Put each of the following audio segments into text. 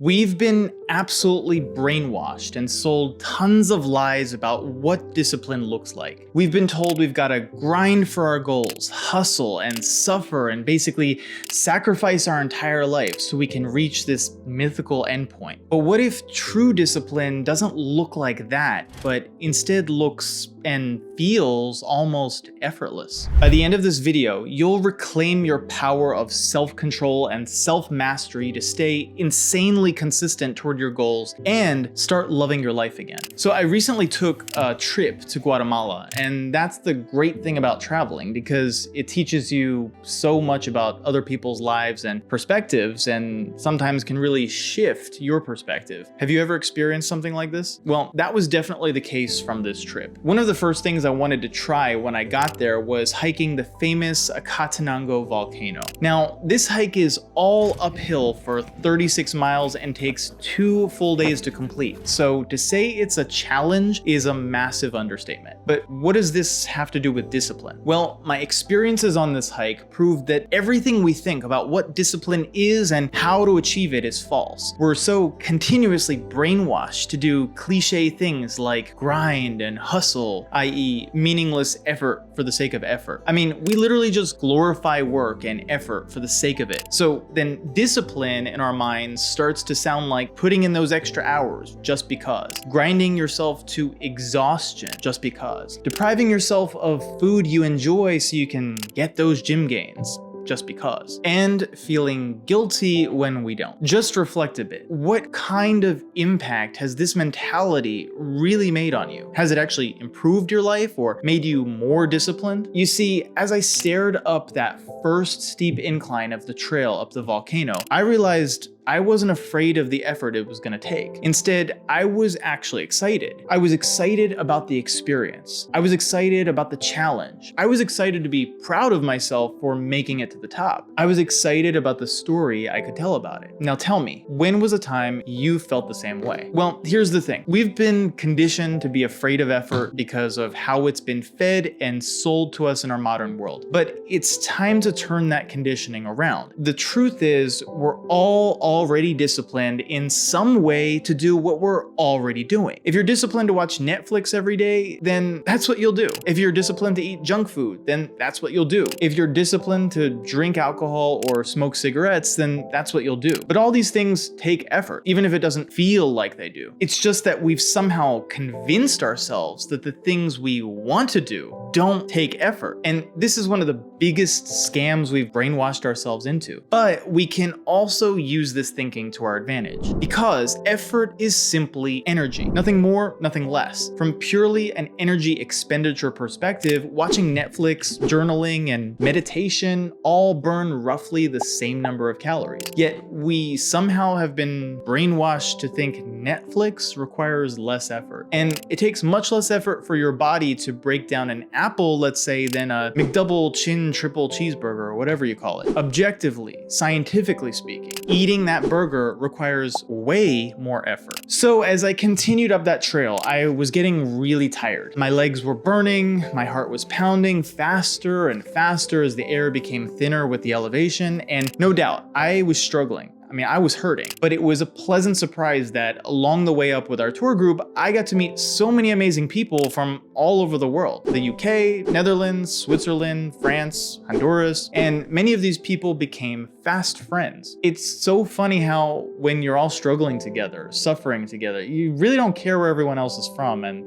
We've been absolutely brainwashed and sold tons of lies about what discipline looks like. We've been told we've got to grind for our goals, hustle and suffer, and basically sacrifice our entire life so we can reach this mythical endpoint. But what if true discipline doesn't look like that, but instead looks and feels almost effortless? By the end of this video, you'll reclaim your power of self-control and self-mastery to stay insanely consistent toward your goals and start loving your life again. So I recently took a trip to Guatemala, and that's the great thing about traveling, because it teaches you so much about other people's lives and perspectives, and sometimes can really shift your perspective. Have you ever experienced something like this? Well, that was definitely the case from this trip. One of the first things I wanted to try when I got there was hiking the famous Acatenango volcano. Now, this hike is all uphill for 36 miles and takes 2 full days to complete. So to say it's a challenge is a massive understatement. But what does this have to do with discipline? Well, my experiences on this hike proved that everything we think about what discipline is and how to achieve it is false. We're so continuously brainwashed to do cliche things like grind and hustle, i.e. meaningless effort for the sake of effort. I mean, we literally just glorify work and effort for the sake of it. So then discipline in our minds starts to sound like putting in those extra hours just because, grinding yourself to exhaustion just because, depriving yourself of food you enjoy so you can get those gym gains just because, and feeling guilty when we don't. Just reflect a bit. What kind of impact has this mentality really made on you? Has it actually improved your life or made you more disciplined? You see, as I stared up that first steep incline of the trail up the volcano, I realized I wasn't afraid of the effort it was going to take. Instead, I was actually excited. I was excited about the experience. I was excited about the challenge. I was excited to be proud of myself for making it to the top. I was excited about the story I could tell about it. Now tell me, when was a time you felt the same way? Well, here's the thing. We've been conditioned to be afraid of effort because of how it's been fed and sold to us in our modern world. But it's time to turn that conditioning around. The truth is, we're all already disciplined in some way to do what we're already doing. If you're disciplined to watch Netflix every day, then that's what you'll do. If you're disciplined to eat junk food, then that's what you'll do. If you're disciplined to drink alcohol or smoke cigarettes, then that's what you'll do. But all these things take effort, even if it doesn't feel like they do. It's just that we've somehow convinced ourselves that the things we want to do don't take effort. And this is one of the biggest scams we've brainwashed ourselves into. But we can also use this thinking to our advantage, because effort is simply energy. Nothing more, nothing less. From purely an energy expenditure perspective, watching Netflix, journaling, and meditation all burn roughly the same number of calories. Yet we somehow have been brainwashed to think Netflix requires less effort. And it takes much less effort for your body to break down an apple, let's say, than a McDouble chin triple cheeseburger or whatever you call it. Objectively, scientifically speaking, eating that burger requires way more effort. So as I continued up that trail, I was getting really tired. My legs were burning, my heart was pounding faster and faster as the air became thinner with the elevation, and no doubt, I was struggling. I mean, I was hurting, but it was a pleasant surprise that along the way up with our tour group, I got to meet so many amazing people from all over the world. The UK, Netherlands, Switzerland, France, Honduras, and many of these people became fast friends. It's so funny how when you're all struggling together, suffering together, you really don't care where everyone else is from, and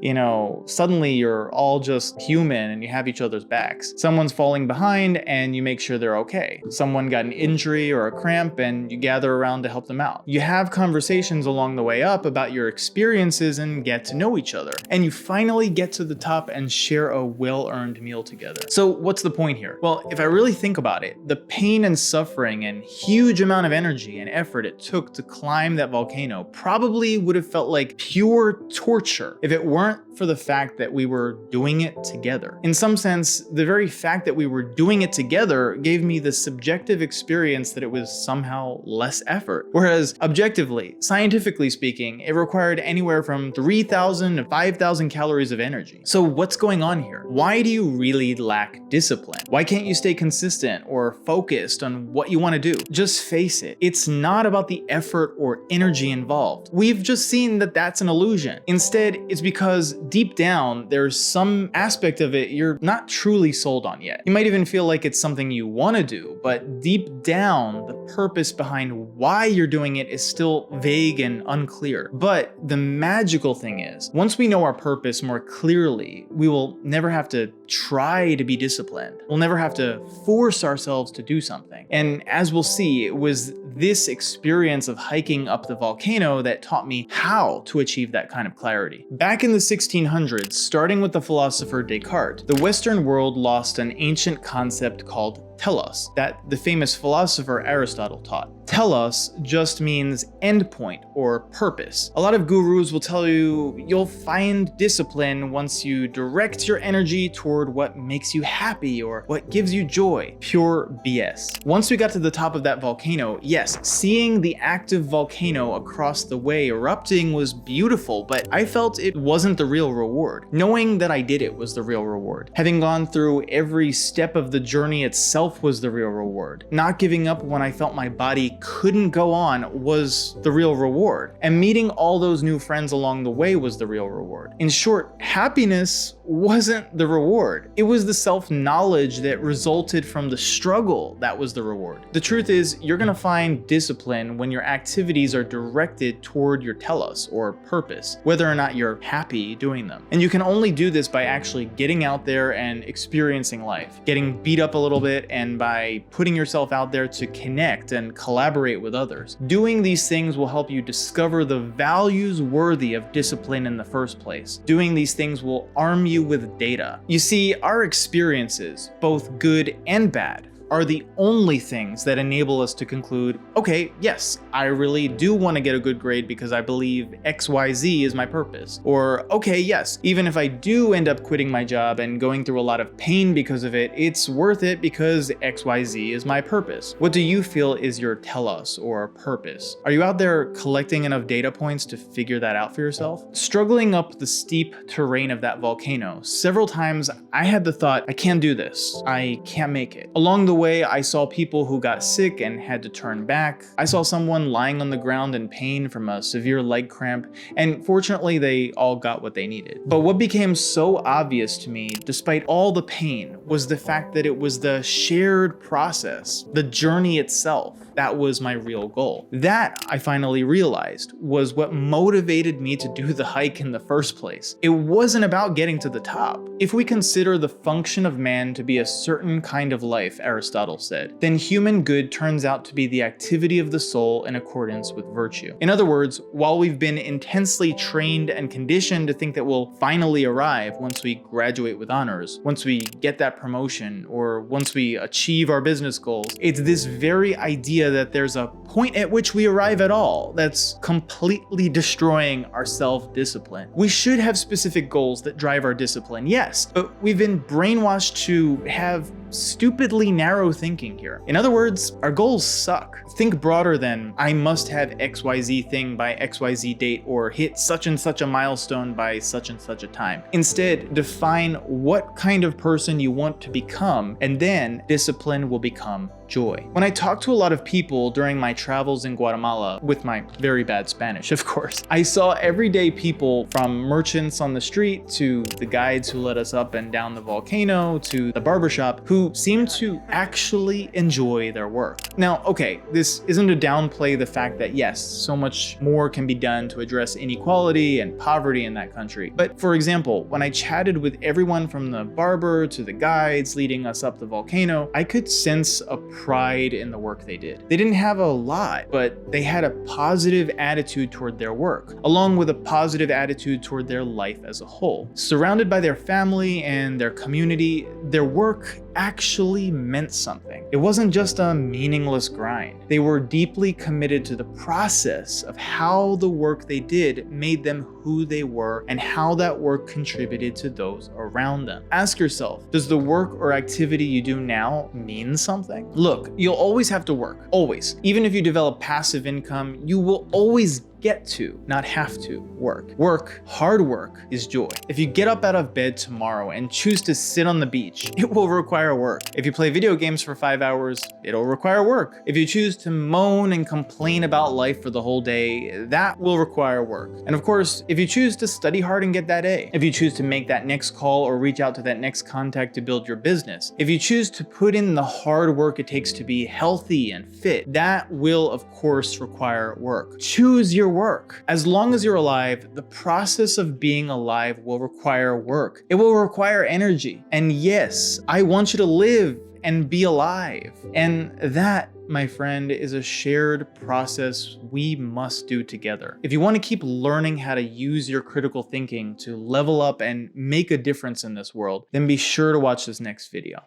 suddenly you're all just human and you have each other's backs. Someone's falling behind and you make sure they're okay. Someone got an injury or a cramp and you gather around to help them out. You have conversations along the way up about your experiences and get to know each other. And you finally get to the top and share a well-earned meal together. So what's the point here? Well, if I really think about it, the pain and suffering and huge amount of energy and effort it took to climb that volcano probably would have felt like pure torture if it weren't for the fact that we were doing it together. In some sense, the very fact that we were doing it together gave me the subjective experience that it was somehow less effort. Whereas objectively, scientifically speaking, it required anywhere from 3,000 to 5,000 calories of energy. So what's going on here? Why do you really lack discipline? Why can't you stay consistent or focused on what you want to do? Just face it. It's not about the effort or energy involved. We've just seen that that's an illusion. Instead, it's because deep down, there's some aspect of it you're not truly sold on yet. You might even feel like it's something you want to do, but deep down, the purpose behind why you're doing it is still vague and unclear. But the magical thing is, once we know our purpose more clearly, we will never have to try to be disciplined. We'll never have to force ourselves to do something. And as we'll see, it was this experience of hiking up the volcano that taught me how to achieve that kind of clarity. Back in the 1600s, starting with the philosopher Descartes, the Western world lost an ancient concept called telos that the famous philosopher Aristotle taught. Telos just means endpoint or purpose. A lot of gurus will tell you you'll find discipline once you direct your energy toward what makes you happy or what gives you joy. Pure BS. Once we got to the top of that volcano, yes, seeing the active volcano across the way erupting was beautiful, but I felt it wasn't the real reward. Knowing that I did it was the real reward. Having gone through every step of the journey itself was the real reward. Not giving up when I felt my body couldn't go on was the real reward. And meeting all those new friends along the way was the real reward. In short, happiness wasn't the reward. It was the self-knowledge that resulted from the struggle that was the reward. The truth is, you're gonna find discipline when your activities are directed toward your telos or purpose, whether or not you're happy doing them. And you can only do this by actually getting out there and experiencing life, getting beat up a little bit, and by putting yourself out there to connect and collaborate with others. Doing these things will help you discover the values worthy of discipline in the first place. Doing these things will arm you with data. You see, our experiences, both good and bad, are the only things that enable us to conclude, okay, yes, I really do want to get a good grade because I believe XYZ is my purpose. Or, okay, yes, even if I do end up quitting my job and going through a lot of pain because of it, it's worth it because XYZ is my purpose. What do you feel is your telos or purpose? Are you out there collecting enough data points to figure that out for yourself? Struggling up the steep terrain of that volcano, several times I had the thought, I can't do this. I can't make it. Along the way, I saw people who got sick and had to turn back. I saw someone lying on the ground in pain from a severe leg cramp, and fortunately they all got what they needed. But what became so obvious to me, despite all the pain, was the fact that it was the shared process, the journey itself, that was my real goal. That, I finally realized, was what motivated me to do the hike in the first place. It wasn't about getting to the top. If we consider the function of man to be a certain kind of life, Aristotle said, then human good turns out to be the activity of the soul in accordance with virtue. In other words, while we've been intensely trained and conditioned to think that we'll finally arrive once we graduate with honors, once we get that promotion, or once we achieve our business goals, it's this very idea that there's a point at which we arrive at all that's completely destroying our self-discipline. We should have specific goals that drive our discipline, yes, but we've been brainwashed to have stupidly narrow thinking here. In other words, our goals suck. Think broader than, I must have XYZ thing by XYZ date or hit such and such a milestone by such and such a time. Instead, define what kind of person you want to become, and then discipline will become joy. When I talk to a lot of people during my travels in Guatemala, with my very bad Spanish, of course, I saw everyday people from merchants on the street to the guides who led us up and down the volcano to the barbershop who seemed to actually enjoy their work. Now, okay, this isn't to downplay the fact that yes, so much more can be done to address inequality and poverty in that country. But for example, when I chatted with everyone from the barber to the guides leading us up the volcano, I could sense a pride in the work they did. They didn't have a lot, but they had a positive attitude toward their work, along with a positive attitude toward their life as a whole. Surrounded by their family and their community, their work actually meant something. It wasn't just a meaningless grind. They were deeply committed to the process of how the work they did made them who they were and how that work contributed to those around them. Ask yourself, does the work or activity you do now mean something? Look, you'll always have to work, always. Even if you develop passive income, you will always get to, not have to, work. Work, hard work, is joy. If you get up out of bed tomorrow and choose to sit on the beach, it will require work. If you play video games for 5 hours, it'll require work. If you choose to moan and complain about life for the whole day, that will require work. And of course, if you choose to study hard and get that A, if you choose to make that next call or reach out to that next contact to build your business, if you choose to put in the hard work it takes to be healthy and fit, that will of course require work. Choose your work. As long as you're alive, the process of being alive will require work. It will require energy. And yes, I want you to live and be alive. And that, my friend, is a shared process we must do together. If you want to keep learning how to use your critical thinking to level up and make a difference in this world, then be sure to watch this next video.